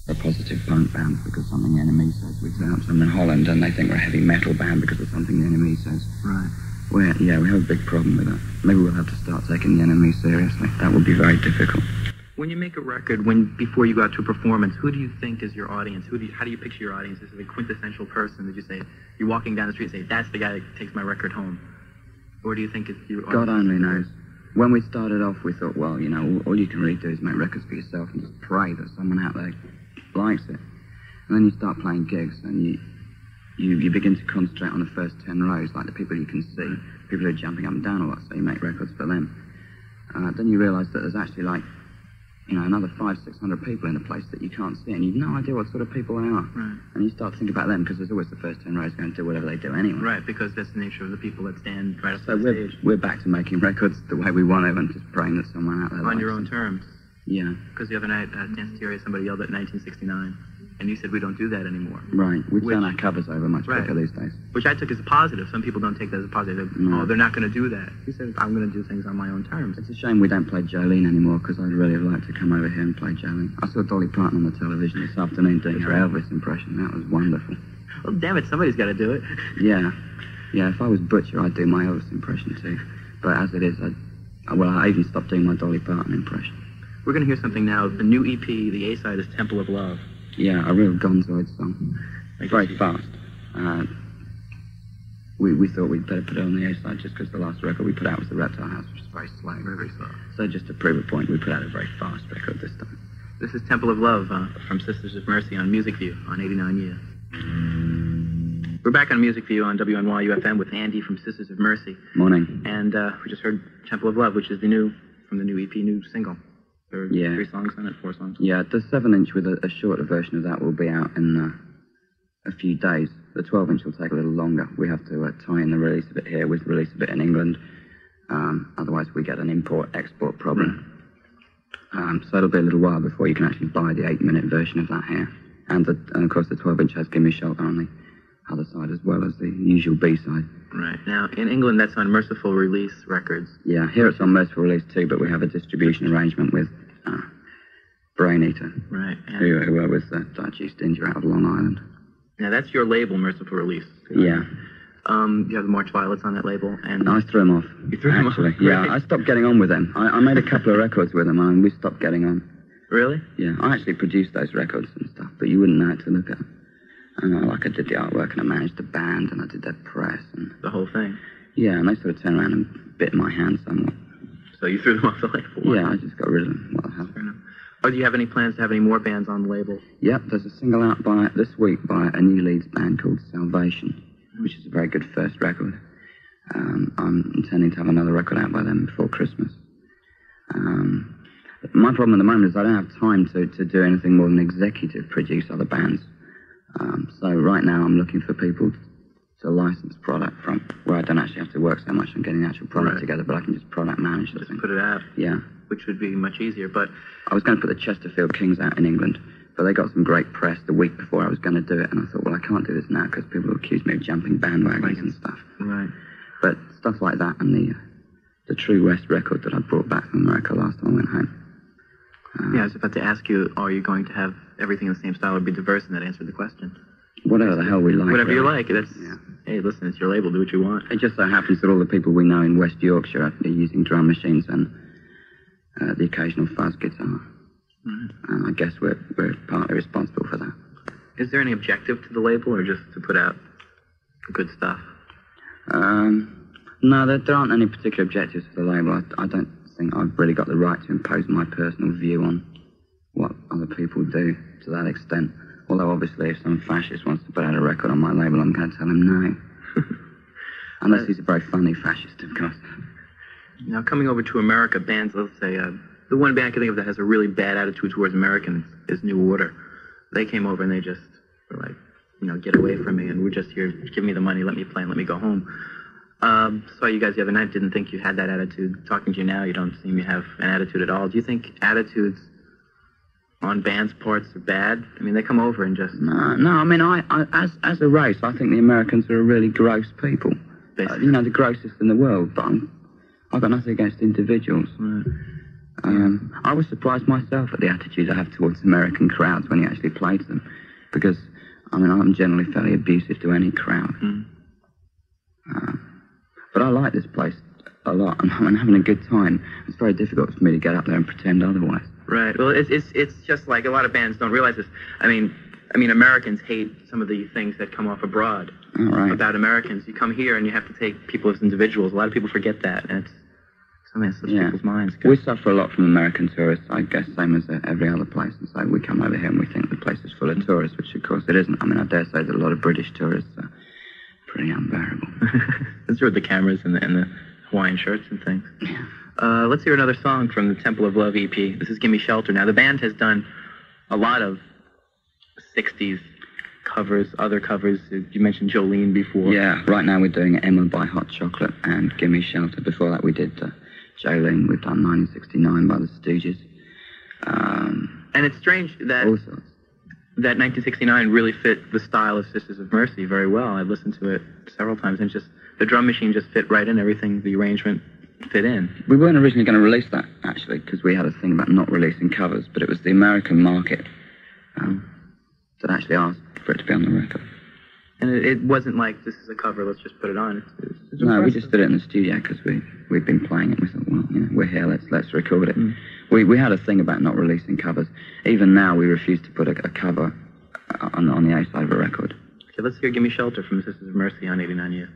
we're a positive punk band because something the enemy says. We turn up some in Holland and they think we're a heavy metal band because of something the enemy says. Right. We have a big problem with that. Maybe we'll have to start taking the enemy seriously. That would be very difficult. When you make a record, before you go out to a performance, who do you think is your audience? How do you picture your audience? Is it a quintessential person that you say, you're walking down the street and say, that's the guy that takes my record home? Or do you think it's your audience? God only knows. When we started off, we thought, well, all you can really do is make records for yourself and just pray that someone out there likes it. And then you start playing gigs and you begin to concentrate on the first 10 rows, like the people you can see, people who are jumping up and down a lot, so you make records for them. Then you realise that there's actually another 500-600 people in a place that you can't see, and you've no idea what sort of people they are. Right. And you start to think about them, because there's always the first 10 rows going to do whatever they do anyway. Right, because that's the nature of the people that stand right up on the stage. We're back to making records the way we want to, and just praying that someone out there on your own terms. Yeah. Because the other night, Dance Theory, somebody yelled at 1969, and you said we don't do that anymore. Right. We turn our covers over much quicker these days. Which I took as a positive. Some people don't take that as a positive. No. Oh, they're not going to do that. He said, I'm going to do things on my own terms. It's a shame we don't play Jolene anymore, because I'd really like to come over here and play Jolene. I saw Dolly Parton on the television this afternoon doing her Elvis impression. That was wonderful. Well, damn it, somebody's got to do it. Yeah. Yeah, if I was Butcher, I'd do my Elvis impression too. But as it is, I even stopped doing my Dolly Parton impression. We're going to hear something now. The new EP, the A-side is Temple of Love. Yeah, a real Gonzoid song. Very fast. We thought we'd better put it on the A-side just because the last record we put out was The Reptile House, which is very slow. Very slow. So just to prove a point, we put out a very fast record this time. This is Temple of Love from Sisters of Mercy on Music View on 89 Years. We're back on Music View on WNYU-FM with Andy from Sisters of Mercy. Morning. And we just heard Temple of Love, which is from the new EP, new single. There are 3 songs on it, 4 songs. Yeah, the 7-inch with a shorter version of that will be out in a few days. The 12-inch will take a little longer. We have to tie in the release of it here with release of it in England. Otherwise, we get an import-export problem. So it'll be a little while before you can actually buy the 8-minute version of that here. And of course, the 12-inch has GimMe Shelter on the other side as well as the usual B-side. Right. Now, in England, that's on Merciful Release Records. Yeah, here it's on Merciful Release too, but we have a distribution arrangement with Brain Eater. Right. Who are with Dutch East Ginger out of Long Island. Now, that's your label, Merciful Release. Yeah. You have the March Violets on that label, and I threw them off. You threw them off? Yeah, I stopped getting on with them. I made a couple of records with them, and we stopped getting on. Really? Yeah, I actually produced those records and stuff, but you wouldn't know it to look at. And I did the artwork, and I managed the band, and I did their press, and the whole thing. Yeah, and they sort of turned around and bit my hand somewhat. So you threw them off the label? Yeah, I just got rid of them. What the hell? Fair enough. Oh, do you have any plans to have any more bands on the label? Yep, there's a single out this week by a new Leeds band called Salvation, which is a very good first record. I'm intending to have another record out by them before Christmas. My problem at the moment is I don't have time to do anything more than executive produce other bands. So right now I'm looking for people to license product from, where I don't actually have to work so much on getting the actual product together, but I can just product manage the thing. Put it out. Yeah. Which would be much easier, but... I was going to put the Chesterfield Kings out in England, but they got some great press the week before I was going to do it, and I thought, well, I can't do this now because people will accuse me of jumping bandwagons and stuff. Right. But stuff like that and the True West record that I brought back from America last time I went home. Yeah, I was about to ask you, are you going to have everything in the same style or be diverse, and that answered the question. Whatever the hell we like. Whatever you like. Hey, listen, it's your label. Do what you want. It just so happens that all the people we know in West Yorkshire are using drum machines and the occasional fuzz guitar. Mm-hmm. And I guess we're partly responsible for that. Is there any objective to the label, or just to put out good stuff? No, there aren't any particular objectives for the label. I don't think I've really got the right to impose my personal view on what other people do to that extent. Although, obviously, if some fascist wants to put out a record on my label, I'm going to tell him no. Unless he's a very funny fascist, of course. Now, coming over to America, bands, let's say, the one band I can think of that has a really bad attitude towards Americans is New Order. They came over and they just were like, get away from me, and we're just here, give me the money, let me play, and let me go home. Saw you guys the other night, didn't think you had that attitude. Talking to you now, you don't seem to have an attitude at all. Do you think attitudes on bands' parts are bad? I mean, they come over and just... No, I mean, as a race, I think the Americans are a really gross people. The grossest in the world, but I've got nothing against individuals. Right. I was surprised myself at the attitude I have towards American crowds when he actually played them, because, I mean, I'm generally fairly abusive to any crowd. But I like this place a lot. I'm having a good time. It's very difficult for me to get up there and pretend otherwise. Right. Well, it's just like a lot of bands don't realize this. I mean, Americans hate some of the things that come off abroad about Americans. You come here and you have to take people as individuals. A lot of people forget that, and it's something that slips people's minds. We suffer a lot from American tourists, I guess, same as every other place. And so we come over here and we think the place is full of tourists, which of course it isn't. I mean, I dare say that a lot of British tourists are pretty unbearable. That's with the cameras and the Hawaiian shirts and things. Yeah. Let's hear another song from the Temple of Love EP. This is GimMe Shelter. Now, the band has done a lot of 60s covers, other covers. You mentioned Jolene before. Yeah, right now we're doing Emma by Hot Chocolate and GimMe Shelter. Before that we did Jolene. We've done 1969 by the Stooges. And it's strange that all sorts. That 1969 really fit the style of Sisters of Mercy very well. I've listened to it several times, and just the drum machine just fit right in. Everything, the arrangement fit in. We weren't originally going to release that, actually, because we had a thing about not releasing covers, but it was the American market that actually asked for it to be on the record. And it wasn't like, this is a cover, let's just put it on. It's no, we just did it in the studio because we'd been playing it. We thought, well, you know, we're here, let's record it. We had a thing about not releasing covers. Even now, we refuse to put a cover on the A side of a record. Okay, let's hear GimMe Shelter from the Sisters of Mercy on 89U.